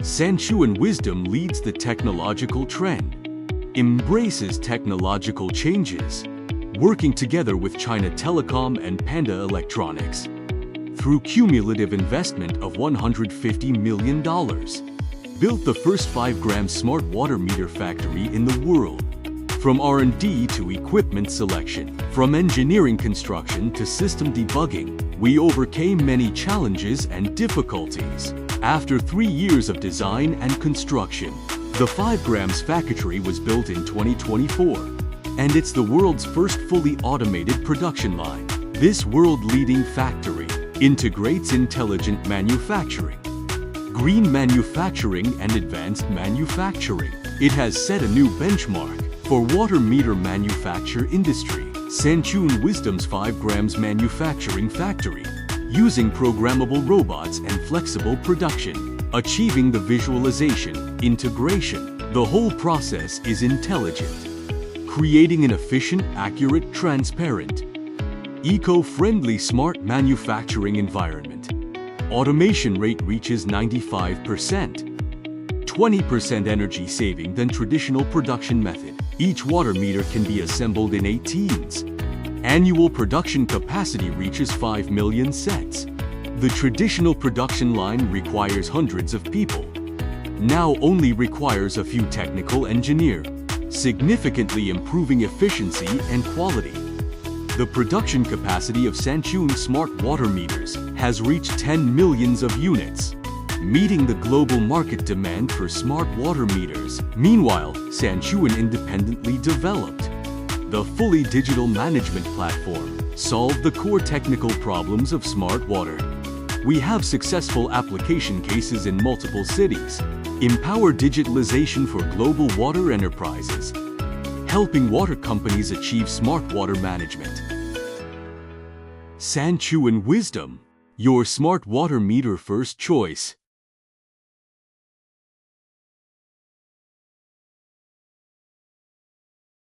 Sanchuan Wisdom leads the technological trend, embraces technological changes, working together with China Telecom and Panda Electronics. Through cumulative investment of $150 million, built the first 5-gram smart water meter factory in the world. From R&D to equipment selection, from engineering construction to system debugging, we overcame many challenges and difficulties. After 3 years of design and construction, the 5 grams factory was built in 2024, and it's the world's first fully automated production line. This world-leading factory integrates intelligent manufacturing, green manufacturing and advanced manufacturing. It has set a new benchmark for water meter manufacture industry. Sanchuan Wisdom's 5 grams manufacturing factory, using programmable robots and flexible production, achieving the visualization, integration. The whole process is intelligent, creating an efficient, accurate, transparent, eco-friendly smart manufacturing environment. Automation rate reaches 95%, 20% energy saving than traditional production method. Each water meter can be assembled in 18s. Annual production capacity reaches 5 million sets. The traditional production line requires hundreds of people. Now only requires a few technical engineers, significantly improving efficiency and quality. The production capacity of Sanchuan smart water meters has reached 10 millions of units, meeting the global market demand for smart water meters. Meanwhile, Sanchuan independently developed the fully digital management platform, solved the core technical problems of smart water. We have successful application cases in multiple cities, empower digitalization for global water enterprises, helping water companies achieve smart water management. Sanchuan Wisdom, your smart water meter first choice.